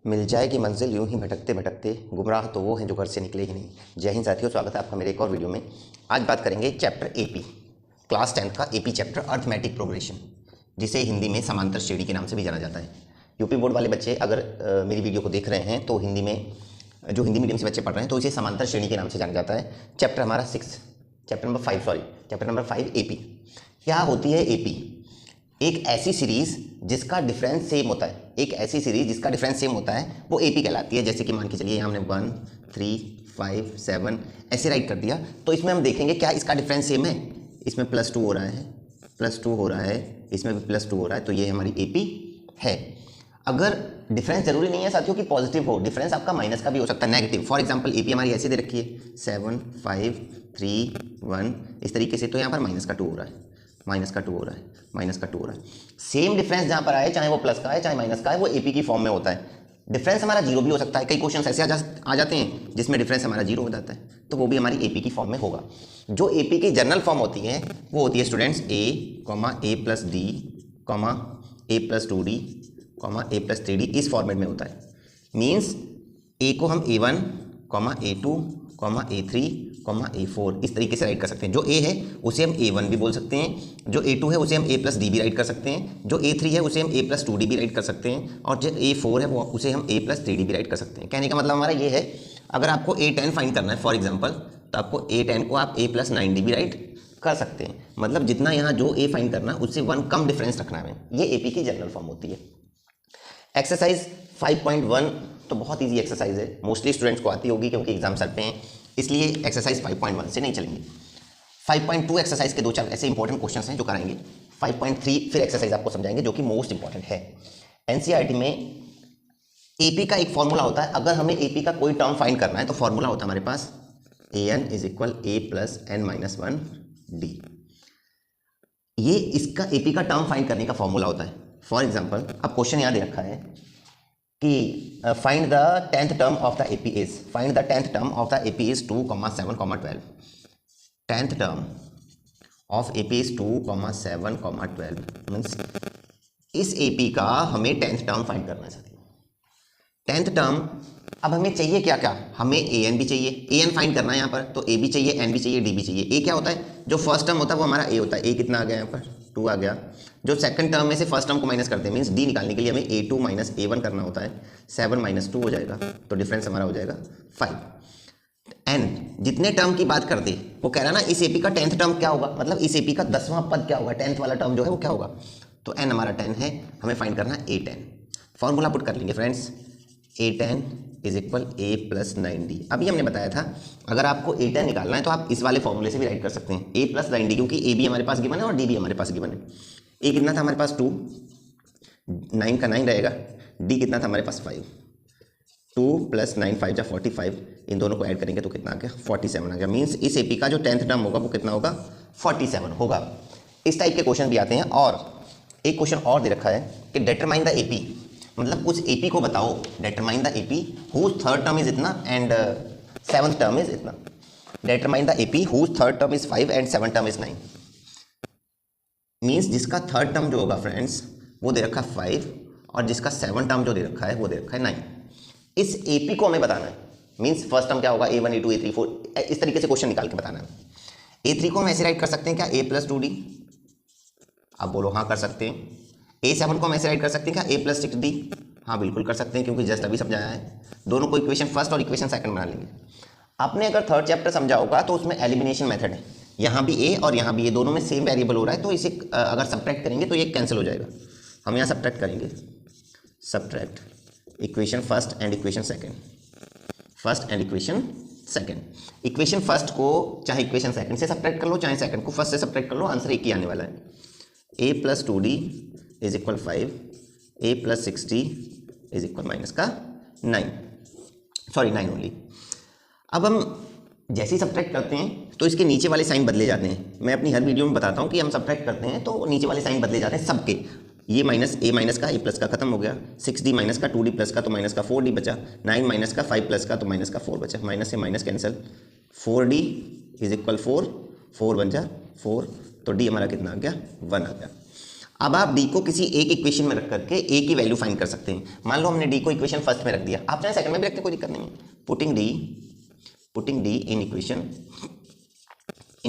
मिल जाएगी मंजिल यूं ही भटकते भटकते, गुमराह तो वो हैं जो घर से निकले ही नहीं। जय हिंद साथियों, स्वागत है आपका मेरे एक और वीडियो में। आज बात करेंगे चैप्टर एपी, क्लास 10th का एपी चैप्टर अर्थमेटिक प्रोग्रेशन, जिसे हिंदी में समांतर श्रेणी के नाम से भी जाना जाता है। यूपी बोर्ड वाले बच्चे अगर मेरी वीडियो को देख रहे हैं तो हिंदी में, जो हिंदी मीडियम से बच्चे पढ़ रहे हैं, तो इसे समांतर श्रेणी के नाम से जाना जाता है। चैप्टर हमारा चैप्टर नंबर 5 एपी। क्या होती है एपी? एक ऐसी सीरीज जिसका डिफरेंस सेम होता है, वो एपी कहलाती है। जैसे कि मान के चलिए यहाँ हमने 1, 3, 5, 7 ऐसे राइट कर दिया, तो इसमें हम देखेंगे क्या इसका डिफरेंस सेम है। इसमें +2 हो रहा है, +2 हो रहा है, इसमें भी +2 हो रहा है, तो ये हमारी एपी है। अगर डिफरेंस जरूरी नहीं है साथियों कि पॉजिटिव हो, डिफरेंस आपका माइनस का भी हो सकता है, नेगेटिव। फॉर एग्जांपल एपी हमारी ऐसे दे रखी है 7, 5, 3, 1 इस तरीके से, तो यहाँ पर -2 हो रहा है, -2 हो रहा है, -2 हो रहा है। सेम डिफरेंस जहाँ पर आए, चाहे वो प्लस का है चाहे माइनस का है, वो एपी की फॉर्म में होता है। डिफरेंस हमारा 0 भी हो सकता है। कई क्वेश्चन ऐसे आ जाते हैं जिसमें डिफरेंस हमारा 0 हो जाता है, तो वो भी हमारी एपी की फॉर्म में होगा। जो एपी की जनरल फॉर्म होती है वो होती है students A, A+D, A+2D, A+3D, इस फॉर्मेट में होता है। मीन्स ए को हम A1, A2, A3, A4 इस तरीके से राइट कर सकते हैं। जो A है उसे हम A1 भी बोल सकते हैं, जो A2 है उसे हम A+D भी राइट कर सकते हैं, जो A3 है उसे हम A+2D भी राइट कर सकते हैं, और जो A4 है वो उसे हम A+3D भी राइट कर सकते हैं। कहने का मतलब हमारा ये है, अगर आपको A10 फाइंड करना है फॉर एग्जाम्पल, तो आपको A10 को आप A+9D भी राइट कर सकते हैं। मतलब जितना यहाँ जो A फाइंड करना है उससे 1 कम डिफरेंस रखना है। ये एपी की जनरल फॉर्म होती है। एक्सरसाइज 5.1 तो बहुत ईजी एक्सरसाइज है, मोस्टली स्टूडेंट्स को आती होगी क्योंकि एग्जाम सर पे हैं, इसलिए एक्सरसाइज 5.1 से नहीं चलेंगे। 5.2 एक्सरसाइज के 2-4 ऐसे इंपॉर्टेंट क्वेश्चंस हैं जो कराएंगे। 5.3 फिर एक्सरसाइज आपको समझाएंगे जो कि मोस्ट इंपॉर्टेंट है। एनसीईआरटी में एपी का एक फॉर्मूला होता है। अगर हमें एपी का कोई टर्म फाइंड करना है तो फॉर्मूला होता है हमारे पास an = a+n-1d। ये इसका एपी का टर्म फाइंड करने का फॉर्मूला होता है। फॉर एग्जाम्पल अब क्वेश्चन यहाँ दे रखा है कि find the 10th term of the AP is, 2, 7, 12। 10th term of AP is 2, 7, 12 means इस एपी का हमें 10th टर्म फाइंड करना है साथियों। 10th टर्म अब हमें चाहिए क्या क्या, हमें an भी चाहिए, an फाइंड करना है यहाँ पर, तो a भी चाहिए, n भी चाहिए, d भी चाहिए। a क्या होता है, जो फर्स्ट टर्म होता है वो हमारा a होता है। a कितना आ गया यहाँ पर, 2 आ गया। जो सेकंड टर्म में से फर्स्ट टर्म को माइनस करते हैं, मीन्स d निकालने के लिए हमें a2 - a1 करना होता है। 7 - 2 हो जाएगा, तो डिफरेंस हमारा हो जाएगा 5। n जितने टर्म की बात करते, वो कह रहा ना इस एपी का 10th टर्म क्या होगा, मतलब इस एपी का 10वां पद क्या होगा, 10th वाला टर्म जो है वो क्या होगा। तो n हमारा 10 है, हमें फाइंड करना है a10। फॉर्मूला पुट कर लेंगे फ्रेंड्स, a10 = a+9d। अभी हमने बताया था अगर आपको a10 निकालना है तो आप इस वाले फॉर्मूले से भी राइट कर सकते हैं, a+9d, क्योंकि a भी हमारे पास गिवन है और d भी हमारे पास गिवन है। a कितना था हमारे पास 2, 9 का 9 रहेगा, d कितना था हमारे पास 5, 2 + 9 5 = 45, इन दोनों को ऐड करेंगे तो कितना आ गया, 47 आ गया। मीन्स इस एपी का जो 10th टर्म होगा वो कितना होगा, 47 होगा। इस टाइप के क्वेश्चन भी आते हैं। और एक क्वेश्चन और दे रखा है कि डिटरमाइन द एपी, मतलब उस एपी को बताओ, determine the AP whose 3rd term is इतना एंड 7th टर्म इज इतना। Determine the AP whose 3rd term is 5 and 7th term is 9। Means जिसका 3rd टर्म जो होगा फ्रेंड्स वो दे रखा है 5, और जिसका 7th टर्म जो दे रखा है वो दे रखा है 9। इस एपी को हमें बताना है। मीन्स फर्स्ट टर्म क्या होगा, a1, a2, a3, 4 इस तरीके से क्वेश्चन निकाल के बताना है। a3 को हम ऐसे राइट कर सकते हैं क्या, a+2d, आप बोलो हाँ कर सकते हैं। a7 को हम ऐसे राइट कर सकते हैं क्या, a+6d, हाँ बिल्कुल कर सकते हैं, क्योंकि जस्ट अभी समझाया है। दोनों को इक्वेशन फर्स्ट और इक्वेशन सेकंड बना लेंगे। आपने अगर 3rd चैप्टर समझा होगा तो उसमें एलिमिनेशन मेथड है, यहाँ भी a और यहाँ भी a, दोनों में सेम वेरिएबल हो रहा है, तो इसे अगर सब्ट्रैक्ट करेंगे तो ये कैंसिल हो जाएगा। हम यहाँ सब्ट्रैक्ट करेंगे, subtract equation first and equation second, first and equation second. Equation first को चाहे इक्वेशन सेकंड से सब्ट्रैक्ट कर लो, चाहे सेकंड को फर्स्ट से सब्ट्रैक्ट कर लो, आंसर एक ही आने वाला है। a+2d = 5, a+6d = -9 only. अब हम जैसे ही सब्ट्रैक्ट करते हैं तो इसके नीचे वाले साइन बदले जाते हैं। मैं अपनी हर वीडियो में बताता हूँ कि हम सब्ट्रैक्ट करते हैं तो नीचे वाले साइन बदले जाते हैं सबके। ये -a- का a+ का खत्म हो गया, 6d - का 2d+ का तो - का 4d बचा, 9 - का 5+ का तो - का 4 बचा, माइनस से माइनस कैंसिल, 4d = 4, 4 बन जा 4, तो d हमारा कितना आ गया, 1 आ गया। अब आप डी को किसी एक इक्वेशन में रख करके ए की वैल्यू फाइंड कर सकते हैं। मान लो हमने डी को इक्वेशन फर्स्ट में रख दिया, आप चाहे सेकंड में भी रखते, कोई दिक्कत नहीं है। Putting D in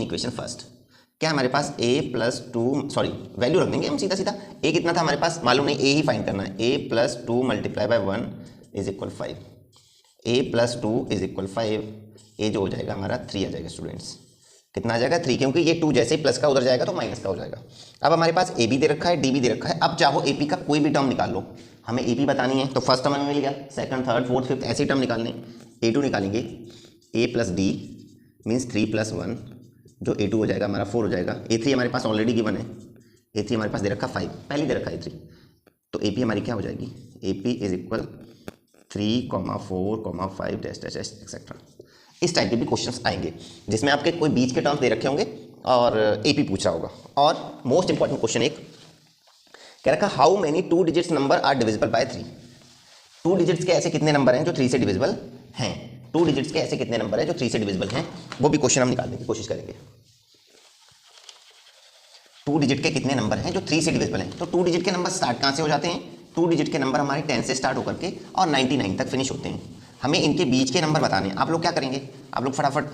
equation first, क्या हमारे पास a plus two, sorry value रख देंगे हम सीधा सीधा। a कितना था हमारे पास मालूम नहीं, a ही फाइंड करना है। a plus two multiply by 1 is equal 5, a plus two is equal 5, a जो हो जाएगा हमारा 3 आ जाएगा स्टूडेंट्स। कितना आ जाएगा 3, क्योंकि ये 2 जैसे ही प्लस का उधर जाएगा तो माइनस का हो जाएगा। अब हमारे पास a भी दे रखा है, d भी दे रखा है। अब चाहो a p का कोई भी टर्म निकाल लो, हमें a p बतानी है तो फर्स्ट टर्म हमें मिल गया, सेकंड थर्ड फोर्थ फिफ्थ ऐसे टर्म निकालने। a2 निकालेंगे, a plus D means 3 plus 1 जो a2 हो जाएगा हमारा 4 हो जाएगा। a3 हमारे पास ऑलरेडी गिवन है, a3 हमारे पास दे रखा 5, पहले दे रखा a3, तो ap हमारी क्या हो जाएगी, ap is equal 3, 4, 5 dash dash etcetera. इस टाइप के भी क्वेश्चंस आएंगे जिसमें आपके कोई बीच के टर्म्स दे रखे होंगे और AP पूछ रहा होगा। और मोस्ट इंपॉर्टेंट क्वेश्चन एक कह रखा, how many 2 digits number are divisible by 3। 2 digits के ऐसे कितने नंबर हैं जो 3 से डिविजिबल हैं। 2 डिजिट्स के ऐसे कितने नंबर हैं जो 3 से डिविजिबल हैं, वो भी क्वेश्चन हम निकालने की कोशिश करेंगे। 2 डिजिट के कितने नंबर हैं जो 3 से डिविजिबल हैं। तो 2 डिजिट के नंबर स्टार्ट कहाँ से हो जाते हैं, 2 डिजिट के नंबर हमारे 10 से स्टार्ट होकर के और 99 तक फिनिश होते हैं। हमें इनके बीच के नंबर बताने हैं। आप लोग क्या करेंगे, आप लोग फटाफट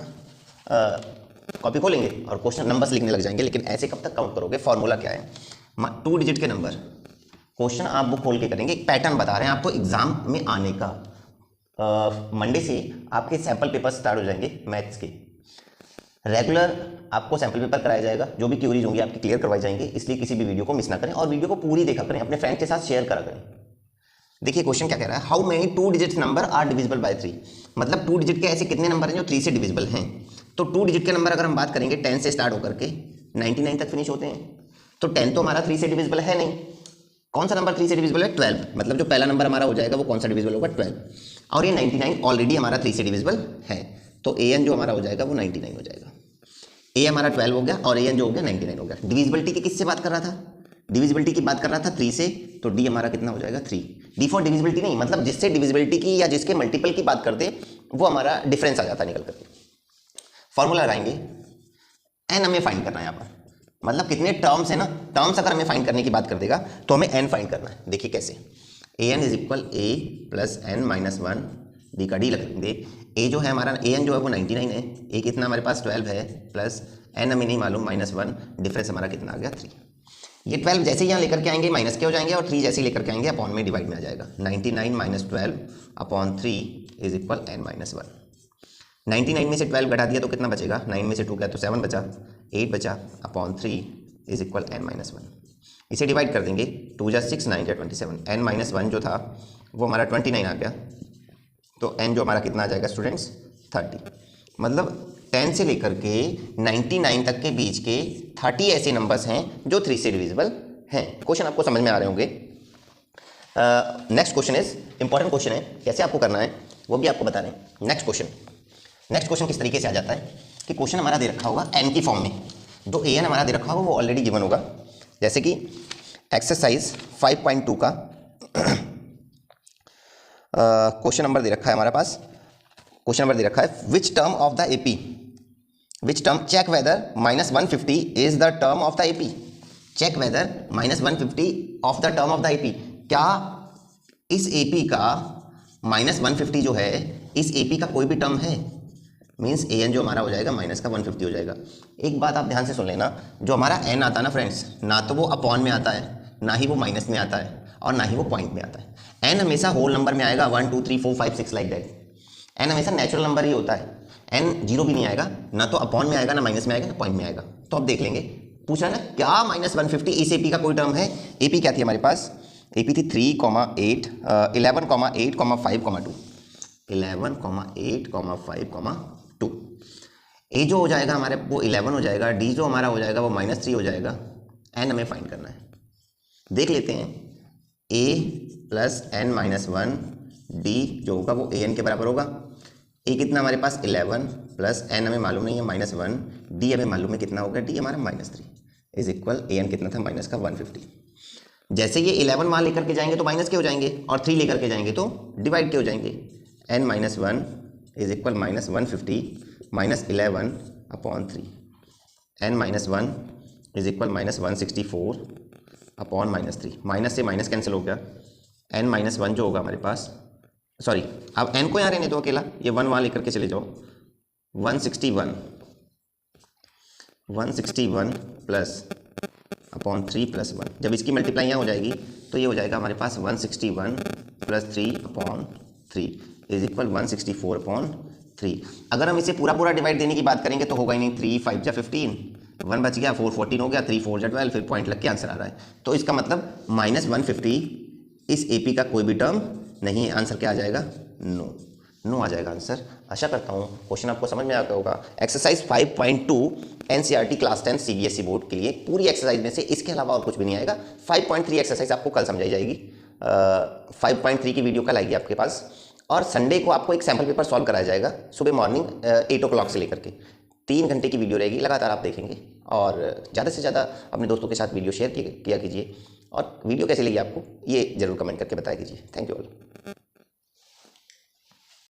कॉपी खोलेंगे और क्वेश्चन नंबर्स लिखने लग जाएंगे, लेकिन ऐसे कब तक काउंट करोगे, फॉर्मूला क्या है। 2 डिजिट के नंबर क्वेश्चन आप बुक खोल के करेंगे, एक पैटर्न बता रहे हैं आपको एग्जाम में आने का। मंडे से आपके सैम्पल पेपर स्टार्ट हो जाएंगे मैथ्स के। रेगुलर आपको सैम्पल पेपर कराया जाएगा, जो भी क्यूरीज होंगी आपकी क्लियर करवाई जाएंगे, इसलिए किसी भी वीडियो को मिस ना करें और वीडियो को पूरी देखा करें, अपने फ्रेंड के साथ शेयर करा करें। देखिए क्वेश्चन क्या कह रहा है, how many 2 digit number are divisible by 3, मतलब 2 डिजिट के ऐसे कितने नंबर हैं जो 3 से डिविजिबल हैं। तो 2 डिजिट के नंबर अगर हम बात करेंगे 10 से स्टार्ट होकर के 99 तक फिनिश होते हैं, तो 10 तो हमारा 3 से डिविजिबल है नहीं। कौन सा नंबर 3 से डिविजिबल है, 12, मतलब जो पहला नंबर हमारा हो जाएगा वो कौन सा डिविजिबल होगा, 12। और ये 99 ऑलरेडी हमारा 3 से डिविजिबल है, तो an जो हमारा हो जाएगा वो 99 हो जाएगा। a हमारा 12 हो गया और an जो हो गया 99 हो गया। डिविजिबिलिटी की किससे बात कर रहा था, डिविजिबिलिटी की बात कर रहा था 3 से, तो d हमारा कितना हो जाएगा 3। d फॉर डिविजिबिलिटी नहीं, मतलब जिससे डिविजिबिलिटी की या जिसके मल्टीपल की बात करते वो हमारा डिफरेंस आ जाता निकल करके। फॉर्मूला लगाएंगे, n हमें फाइंड करना है यहाँ पर, मतलब कितने टर्म्स है ना, टर्म्स अगर हमें फाइंड करने की बात कर देगा तो हमें n फाइंड करना है। देखिए कैसे, an is equal a plus n minus 1, d का d लगाएंगे। a जो है हमारा an जो है वो 99 है, a कितना हमारे पास 12 है, प्लस n हमें नहीं मालूम -1, डिफरेंस हमारा कितना आ गया 3। ये 12 जैसे ही यहाँ लेकर के आएंगे माइनस के हो जाएंगे और 3 जैसे ही लेकर के आएंगे अपॉन में डिवाइड में आ जाएगा। 99 minus 12 upon 3 is equal n-1। 99 में से 12 घटा दिया तो कितना बचेगा, 9 में से 2 गया तो 7 बचा, 8 बचा अपॉन 3 इज इक्वल n-1। इसे डिवाइड कर देंगे, 2 जा 6, 9 जा 27, n-1 जो था वो हमारा 29 आ गया, तो n जो हमारा कितना आ जाएगा स्टूडेंट्स 30। मतलब 10 से लेकर के 99 तक के बीच के 30 ऐसे नंबर्स हैं जो 3 से डिविजिबल हैं। क्वेश्चन आपको समझ में आ रहे होंगे। Next question is important question है, कैसे आपको करना है वो भी आपको बता रहे हैं। नेक्स्ट क्वेश्चन किस तरीके से आ जाता है कि क्वेश्चन हमारा दे रखा होगा n की फॉर्म में, जो an हमारा दे रखा होगा वो ऑलरेडी गिवन होगा। जैसे कि एक्सरसाइज 5.2 का क्वेश्चन नंबर दे रखा है हमारे पास, क्वेश्चन नंबर दे रखा है which term of the AP, which term, check whether -150 is the term of the AP, check whether -150 of the term of the AP, क्या इस AP का -150 जो है इस AP का कोई भी टर्म है, मीन्स an जो हमारा हो जाएगा माइनस का 150 हो जाएगा। एक बात आप ध्यान से सुन लेना, जो हमारा n आता है ना फ्रेंड्स, ना तो वो अपॉन में आता है, ना ही वो माइनस में आता है और ना ही वो पॉइंट में आता है। n हमेशा होल नंबर में आएगा, 1 2 3 4 5 6 लाइक दैट। n हमेशा नेचुरल नंबर ही होता है, n जीरो भी नहीं आएगा, ना तो अपॉन में आएगा, ना माइनस में आएगा, ना पॉइंट में आएगा। तो अब देख लेंगे, पूछ रहा है ना क्या -150 इस AP का कोई टर्म है। AP क्या थी हमारे पास, AP थी 3, 8, 11, 8, 5, 2, 11, 8, 5, 2। A जो हो जाएगा हमारे वो 11 हो जाएगा, D जो हमारा हो जाएगा वो -3 हो जाएगा, n हमें फाइंड करना है। देख लेते हैं, A प्लस n-1, D जो होगा वो an के बराबर होगा। A कितना हमारे पास 11 प्लस n हमें मालूम नहीं है -1, D हमें मालूम है कितना होगा, D हमारा -3 इज इक्वल an कितना था माइनस का 150। जैसे ये 11 मान लेकर के जाएंगे तो माइनस के हो जाएंगे और 3 लेकर के जाएंगे तो डिवाइड के हो जाएंगे। n-1 is equal -150 -11 upon 3, n-1 is equal -164 upon -3, minus से माइनस कैंसिल हो गया, n-1 जो होगा हमारे पास, सॉरी अब n को यहाँ रहने दो अकेला, ये 1 वहाँ लेकर के चले जाओ, 161 प्लस अपॉन 3 प्लस 1, जब इसकी मल्टीप्लाई यहाँ हो जाएगी तो ये हो जाएगा हमारे पास 161 plus 3 upon 3 is equal 164 upon 3। अगर हम इसे पूरा पूरा डिवाइड देने की बात करेंगे तो होगा ही नहीं, 3 5 जा 15, 1 बच गया, 4 14 हो गया, 3 4 जा 12, फिर पॉइंट लग के आंसर आ रहा है। तो इसका मतलब -150 इस एपी का कोई भी टर्म नहीं है। आंसर क्या आ जाएगा? नो आ जाएगा आंसर। आशा करता हूँ क्वेश्चन आपको समझ में आता होगा। Exercise 5.2 NCERT class 10 CBSE board के लिए पूरी एक्सरसाइज में से इसके अलावा और कुछ भी नहीं आएगा। 5.3 एक्सरसाइज आपको कल समझाई जाएगी, 5.3 की वीडियो कल आएगी आपके पास, और संडे को आपको एक सैम्पल पेपर सॉल्व कराया जाएगा सुबह मॉर्निंग 8 o'clock से लेकर के 3 घंटे की वीडियो रहेगी, लगातार आप देखेंगे। और ज़्यादा से ज़्यादा अपने दोस्तों के साथ वीडियो शेयर किया कीजिए, और वीडियो कैसी लगी आपको ये जरूर कमेंट करके बताया कीजिए। Thank you all.